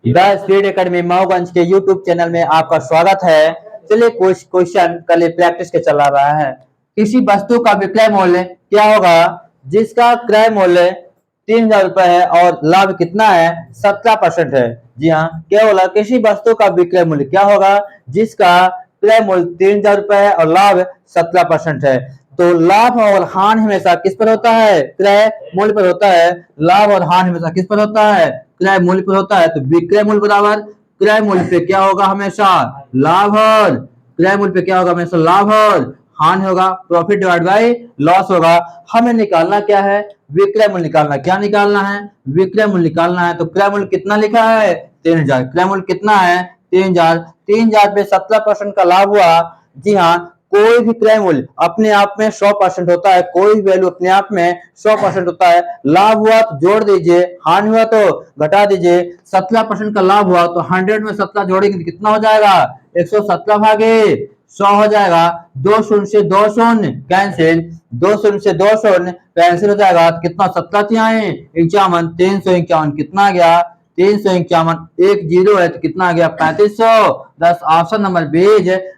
The speed academy Mauganj के YouTube channel में आपका स्वागत है। चलिए कुछ क्वेश्चन कल प्रैक्टिस के चला रहा है। किसी वस्तु का विक्रय मूल्य क्या होगा जिसका क्रय मूल्य 3,000 रुपए है और लाभ कितना है 17% है। जी हाँ, क्या बोला? किसी वस्तु का विक्रय मूल्य क्या होगा जिसका क्रय मूल्य 3,000 रुपए है और लाभ 17% है। तो लाभ और हानि हमेशा किस पर होता है? क्रय मूल्य पर होता है। लाभ और हानि हमेशा किस पर होता है? क्रय मूल्य पर होता है। तो विक्रय मूल्य बराबर क्रय मूल्य पे क्या होगा? हमेशा लाभ। और क्रय मूल्य पे क्या होगा? हमेशा लाभ और हानि होगा। प्रॉफिट डिवाइड बाय लॉस होगा। हमें निकालना क्या है? विक्रय मूल्य निकालना। क्या निकालना है? विक्रय मूल्य निकालना है। तो क्रय मूल्य कितना लिखा है? 3,000। क्रय मूल्य कितना है? 3,000। 3,000 पे 17% का लाभ हुआ। जी हाँ, कोई भी क्रय मूल्य अपने आप में 100% होता है। कोई भी वैल्यू अपने आप में 100% होता है। लाभ हुआ तो जोड़ दीजिए, हानि हुआ तो घटा दीजिए। 17% का लाभ हुआ तो 100 में 17 जोड़ेंगे तो कितना हो जाएगा? 117 भागे 100 हो जाएगा। 2 शून्य से 2 शून्य कैंसिल, 2 शून्य से 2 शून्य कैंसिल हो जाएगा। तो कितना 17 आए 51, 351 कितना आ गया? 351। एक जीरो है तो कितना आ गया? 3500। 10 option number B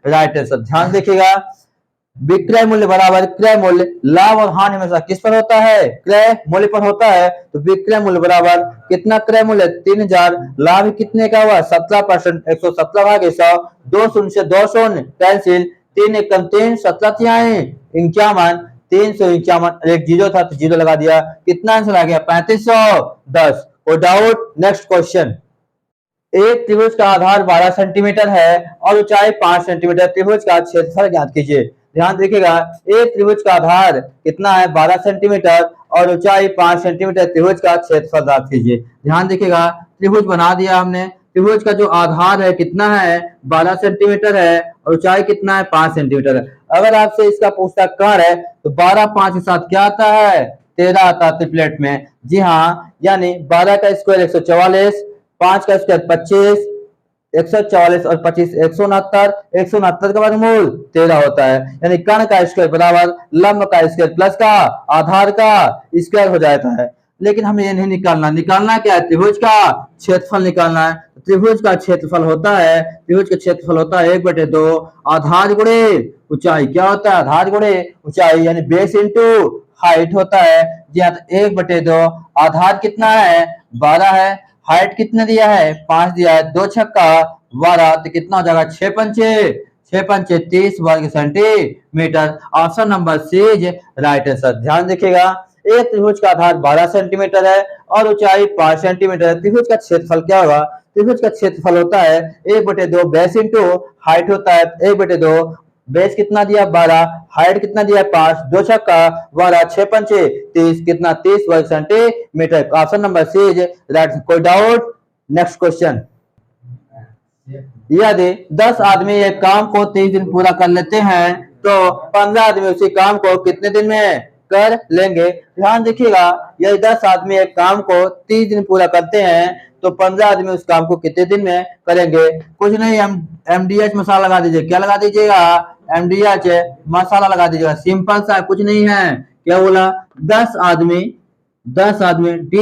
right answer. ध्यान देखिएगा, विक्रय मूल्य बराबर क्रय मूल्य। लाभ और हानि हमेशा किस पर होता है? क्रय मूल्य पर होता है। तो विक्रय मूल्य बराबर कितना? क्रय मूल्य 3,000, लाभ कितने का हुआ? 17%। 117 भागे 100, 2 शून्य से 2 शून्य कैंसिल, 3 एकम 3, 17 आए 51, 351। एक जीरो था तो जीरो लगा दिया। कितना आंसर आ गया? 3510। कोई डाउट? Next question. एक त्रिभुज का आधार 12 सेंटीमीटर है और ऊंचाई 5 सेंटीमीटर। त्रिभुज का क्षेत्रफल ज्ञात कीजिए। ध्यान देखिएगा, एक त्रिभुज का आधार कितना है? 12 सेंटीमीटर और ऊंचाई 5 सेंटीमीटर। त्रिभुज का क्षेत्रफल ज्ञात कीजिए। ध्यान देखिएगा, त्रिभुज बना दिया हमने। त्रिभुज का जो आधार है कितना है? 12 सेंटीमीटर है और ऊंचाई कितना है? 5 सेंटीमीटर है। अगर आपसे इसका पूछता कर्ण है तो 12 5 के साथ क्या आता है? 13 आता है ट्रिपलेट में। जी हाँ, यानी 12 का स्क्वायर 144, 5 का स्क्वायर 25, 144 और 25 169। 169 का वर्गमूल 13 होता है। यानी कर्ण का स्क्वायर बराबर लंब का स्क्वायर प्लस का आधार का स्क्वायर हो जाता है। लेकिन हमें ये नहीं निकालना। निकालना क्या है? त्रिभुज का क्षेत्रफल निकालना है। त्रिभुज का क्षेत्रफल होता है, त्रिभुज का क्षेत्रफल होता है 1/2 आधार गुणे ऊंचाई। क्या होता है? आधार गुणे ऊंचाई, यानी बेस इंटू हाइट होता है। जी हाँ, तो 1/2 आधार कितना है? 12 है। हाइट कितना दिया है? 5 दिया है। 2 छक्का 12 तो कितना हो जाएगा? 6 पंचे 6 पंचे 30 वर्ग centimetre. Option number C is right answer. ध्यान देखिएगा, एक त्रिभुज का आधार 12 सेंटीमीटर है और ऊंचाई 5 सेंटीमीटर है। त्रिभुज का क्षेत्रफल क्या होगा? त्रिभुज का क्षेत्रफल होता है 1/2 बेस इंटू हाइट होता है। 1/2 बेस कितना दिया? 12, हाइट कितना दिया? 5, 2 छक्का 12, 6 पंचे 30, कितना? 30 वर्ग centimetre. Option number C is right. कोई डाउट? Next question. यदि 10 आदमी एक काम को 30 दिन पूरा कर लेते हैं तो 15 आदमी उसी काम को कितने दिन में कर लेंगे? ध्यान देखिएगा, यदि 10 आदमी एक काम को 30 दिन पूरा करते हैं तो 15 आदमी उस काम को कितने दिन में करेंगे? कुछ नहीं, MDH मसाला लगा दीजिए। क्या लगा दीजिएगा? MDH मसाला लगा दीजिएगा। सिंपल सा, कुछ नहीं है। क्या बोला? 10 आदमी 10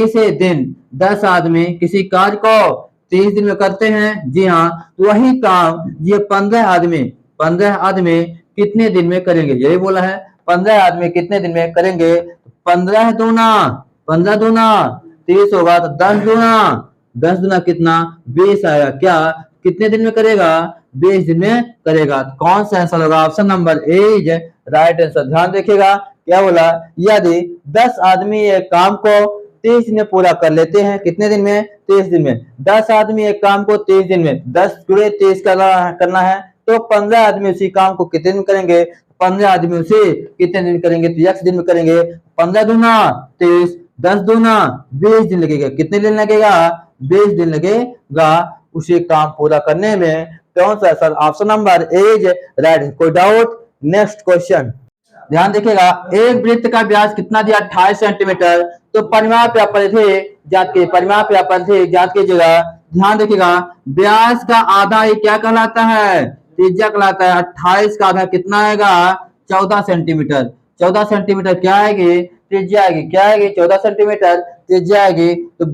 से दिन 10 आदमी किसी कार्य को 30 दिन में करते हैं। जी हाँ, तो वही काम ये 15 आदमी कितने दिन में करेंगे? यही बोला है, 15 आदमी कितने दिन में करेंगे? 15 दूना 30 होगा तो 10 दूना कितना? 20 आएगा। क्या कितने दिन में करेगा? 20 दिन में करेगा। तो कौन सा आंसर होगा? Option number A is right answer. ध्यान देखिएगा, क्या बोला? यदि 10 आदमी एक काम को 30 दिन में पूरा कर लेते हैं। कितने दिन में? 30 दिन में। 10 आदमी एक काम को 30 दिन में 10 गुणे 30 करना है तो 15 आदमी उसी काम को कितने दिन करेंगे? 15 आदमी उसे कितने दिन करेंगे? तो x दिन में करेंगे। 15 दूना 30, 10 दूना 20 दिन लगेगा। कितने दिन लगेगा? 20 दिन लगेगा उसी काम पूरा करने में। कौन सा sir? Option number A is right. कोई डाउट? Next question. ध्यान देखिएगा, एक वृत्त का व्यास कितना दिया? 28 सेंटीमीटर। तो परिमाप या परिधि ज्ञात कीजिए। परिमाप या परिधि ज्ञात कीजिएगा। ध्यान देखिएगा, व्यास का आधा ही क्या कहलाता है? त्रिज्या कहलाता है। 28 का आधा कितना आएगा? 14 सेंटीमीटर। 14 सेंटीमीटर क्या आएगी? त्रिज्या आएगी। क्या आएगी? 14 सेंटीमीटर त्रिज्या आएगी। तो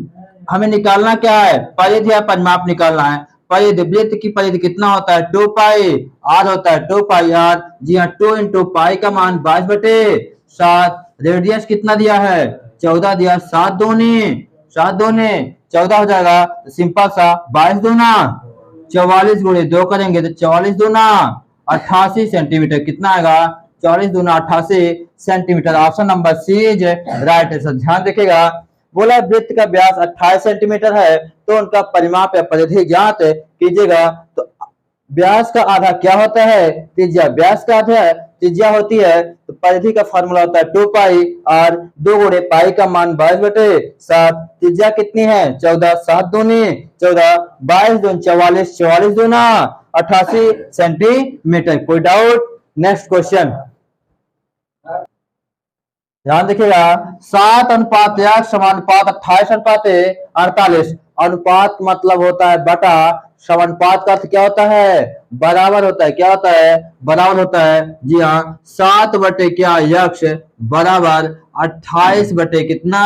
हमें निकालना क्या है, परिधि या परिमाप निकालना है। परिधि, वृत्त की परिधि कितना होता है, 2 पाई आर होता है, 2 पाई आर। जी हाँ, 2 इंटू पाई का मान 22/7। रेडियस कितना दिया है, 14 दिया। 7 दूने 14 हो जाएगा। तो सिंपल सा 22 दूना 44 गुणे 2 करेंगे तो 44 दूना 88 सेंटीमीटर। कितना आएगा, 44 दूना 88 centimetre. Option number C is right answer. ध्यान रखिएगा, बोला वृत्त का व्यास 28 सेंटीमीटर है तो उनका परिमाप या परिधि ज्ञात कीजिएगा। तो व्यास का आधा क्या होता है, त्रिज्या। व्यास का आधा त्रिज्या होती है, तो परिधि का फॉर्मूला होता है 2 पाई और 2 गुणे पाई का मान 22/7। त्रिज्या कितनी है, 14। 7 दूनी 14, 22 दूनी 44, 44 दूना 88 सेंटीमीटर। कोई डाउट? नेक्स्ट क्वेश्चन ध्यान देखिएगा। 7:1 समानुपात 28:48। अनुपात मतलब होता है बटा, समानुपात का अर्थ क्या होता है, बराबर होता है। क्या होता है, बराबर होता है। जी हाँ, 7 बटे क्या यक्ष बराबर 28 बटे कितना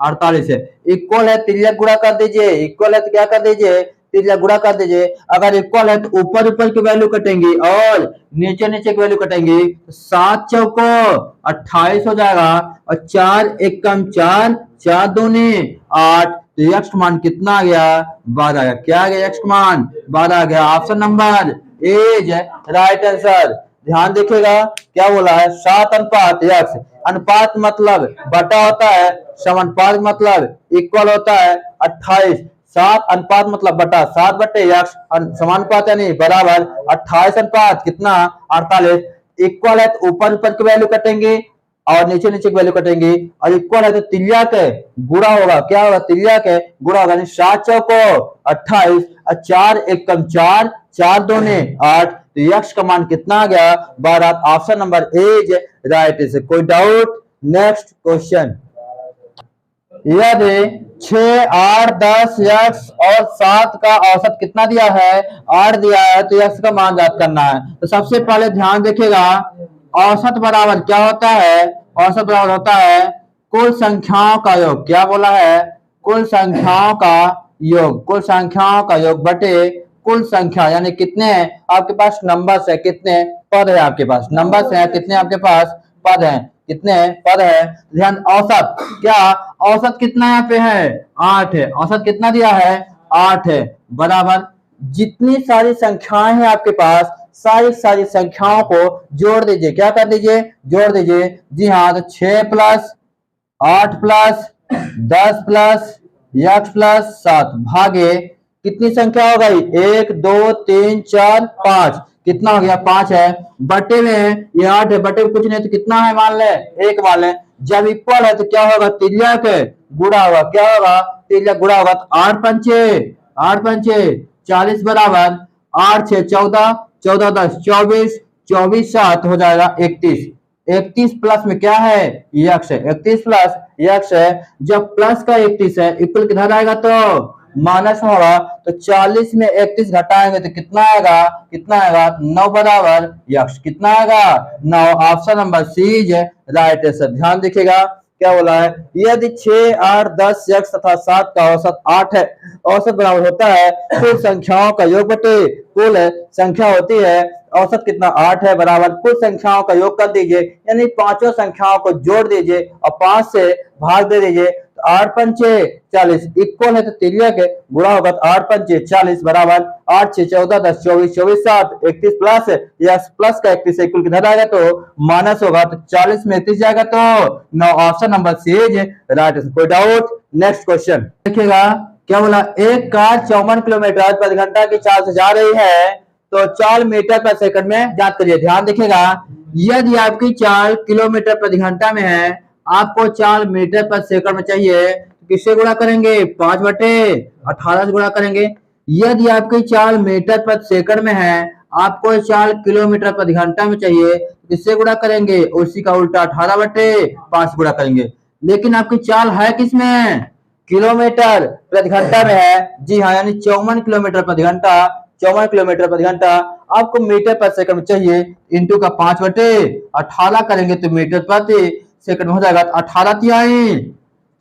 48 है। इक्वल है, तिर्यक गुणा कर दीजिए। इक्वल है तो क्या कर दीजिए, तिर्यक गुणा कर दीजिए। अगर इक्वल है तो ऊपर ऊपर की वैल्यू कटेंगी और नीचे नीचे की वैल्यू कटेंगी। 7 चौको 28 हो जाएगा और 4 एक कम 4, 4 दूनी 8। तो यक्ष मान कितना आ गया, 12 आ गया। क्या आ गया, यक्ष मान 12 आ गया। Option number is right answer. ध्यान देखिएगा क्या बोला है, 7:यक्ष। अनुपात मतलब बटा होता है, समानुपात मतलब इक्वल होता है 28। 7 मतलब बटा 7 बटे यक्ष, समानुपात यानी बराबर 28 अनुपात कितना 48। इक्वल है तो ऊपर ऊपर की वैल्यू कटेंगे और नीचे नीचे की वैल्यू कटेंगी। और इक्वल है तो तिर्यक गुणा होगा। क्या होगा, तिर्यक गुणा होगा। 7 चौको 28 और 4 एक कम 4, 4 दूने 8। तो यक्ष का मान कितना आ गया, 12। Option number is right answer. कोई डाउट? नेक्स्ट क्वेश्चन, यदि 6, 8, 10 यक्ष और 7 का औसत कितना दिया है, 8 दिया है, तो यक्ष का मान ज्ञात करना है। तो सबसे पहले ध्यान देखिएगा, औसत बराबर क्या होता है, औसत बराबर होता है कुल संख्याओं का योग। क्या बोला है, कुल संख्याओं का योग। कुल संख्याओं का योग बटे कुल संख्या, यानी कितने आपके पास नंबर्स है, कितने पद है आपके पास, नंबर्स है कितने आपके पास पद है, कितने पद है। ध्यान, औसत क्या, औसत कितना यहाँ पे है, 8 है। औसत कितना दिया है, 8 है। बराबर जितनी सारी संख्याएं हैं आपके पास, सारी सारी संख्याओं को जोड़ दीजिए। क्या कर दीजिए, जोड़ दीजिए। जी हाँ, तो 6 प्लस 8 प्लस 10 प्लस यक्ष प्लस 7 भागे कितनी संख्या हो गई, 1 2 3 4 5। कितना हो गया, 5 है। बटे में ये 8 है, बटे में कुछ नहीं तो कितना है मान ले, 1 मान ले। जब इक्वल है तो क्या होगा, तिर्यक गुणा होगा। क्या होगा, तिर्यक गुणा होगा। तो 8 पंचे 40 बराबर 8 6 14, 14 10 24, 24 7 हो जाएगा 31। 31 प्लस में क्या है, यक्ष है। 31 प्लस यक्ष है। जब प्लस का 31 है, इक्वल किधर आएगा तो माइनस होगा। तो 40 में 31 घटाएंगे तो कितना आएगा, कितना आएगा 9 बराबर यक्ष। कितना आएगा 9। Option number C is right answer. ध्यान देखिएगा क्या बोला है, यदि 6, 8, 10 यक्ष तथा 7 का औसत 8 है, औसत बराबर होता है कुल संख्याओं का योग बटे कुल संख्या होती है। औसत कितना 8 है, बराबर कुल संख्याओं का योग कर दीजिए, यानी पांचों संख्याओं को जोड़ दीजिए और 5 से भाग दे दीजिए। 8 पंचे 40 इक्वल है तो तिर्यक गुणा होगा। 8 पंचे 40 बराबर 8 6 14 10 24, 24 7 31 प्लस यस प्लस का 31 इक्वल किधर आएगा तो माइनस होगा। तो 40 में 31 जाएगा तो 9। Option number C is right. कोई डाउट? नेक्स्ट क्वेश्चन देखिएगा क्या बोला, एक कार 54 किलोमीटर प्रति घंटा की चाल से जा रही है तो 4 मीटर पर सेकंड में ज्ञात करिए। ध्यान देखिएगा, यदि आपकी चाल किलोमीटर प्रति घंटा में है, आपको 4 मीटर पर सेकंड में चाहिए, तो किससे गुणा करेंगे, 5/18 से गुणा करेंगे। यदि आपकी चाल मीटर पर सेकंड में है, आपको चाल किलोमीटर प्रति घंटा में चाहिए, तो किससे गुणा करेंगे, उसी का उल्टा 18/5 से गुणा करेंगे। लेकिन आपकी चाल है किसमें, किलोमीटर प्रति घंटा में है। जी हाँ, यानी 54 किलोमीटर प्रति घंटा, 54 किलोमीटर प्रति घंटा। आपको मीटर पर सेकंड में चाहिए, इंटू का 5/18 करेंगे तो मीटर प्रति सेकंड में हो जाएगा। 18 तिहाई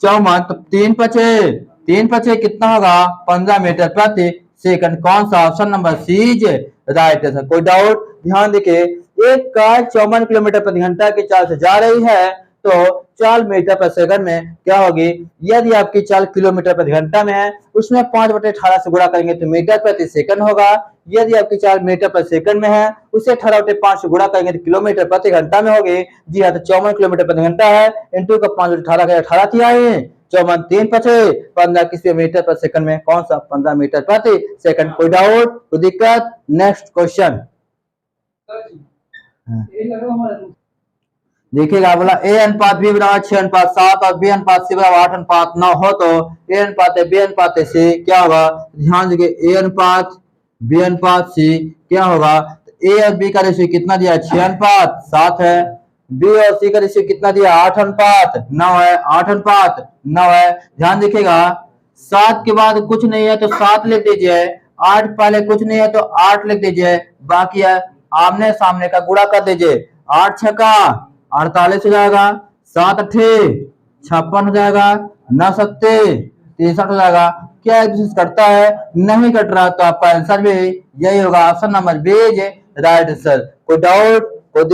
54, तो 3 बचे 3 पचे कितना होगा 15 मीटर प्रति सेकंड। कौन सा option number C is right answer. कोई डाउट? ध्यान देखिए, एक कार 54 किलोमीटर प्रति घंटा की चाल से जा रही है तो 4 मीटर प्रति सेकंड में क्या होगी? यदि आपकी चाल किलोमीटर प्रति घंटा में है उसमें 5/18 से गुणा करेंगे तो मीटर प्रति सेकंड होगा। यदि आपकी चाल मीटर प्रति सेकंड में है उसे 18/5 से गुणा करेंगे तो किलोमीटर प्रति घंटा में होगी। जी हाँ, तो 54 किलोमीटर प्रति घंटा है, इंटू का 5/18 का 18 थी आए 54 3 पचे 15 किसी मीटर प्रति सेकंड में कौन सा 15 मीटर प्रति सेकंड। कोई डाउट? कोई दिक्कत? नेक्स्ट क्वेश्चन देखिएगा, बोला ए अनुपात बी बराबर 6:7 और बी अनुपात सी बराबर 8:9 हो तो ए अनुपात है बी अनुपात सी क्या होगा? ध्यान दीजिए, ए अनुपात बी अनुपात सी क्या होगा? ए और बी का रेशियो कितना दिया? 6:7 है। बी और सी का रेशियो कितना दिया? 8:9 है। 8:9 है। ध्यान देखिएगा, 7 के बाद कुछ नहीं है तो 7 लिख दीजिए, 8 पहले कुछ नहीं है तो 8 लिख दीजिए, बाकी है आमने सामने का गुणा कर दीजिए। 8 छक्का 48 हो जाएगा, 7 अट्ठे 56 हो जाएगा, 9 सत्ते 63 हो जाएगा। क्या एक दूसरे से कटता है? नहीं कट रहा, तो आपका आंसर भी यही होगा, option number B right answer. कोई डाउट? कोई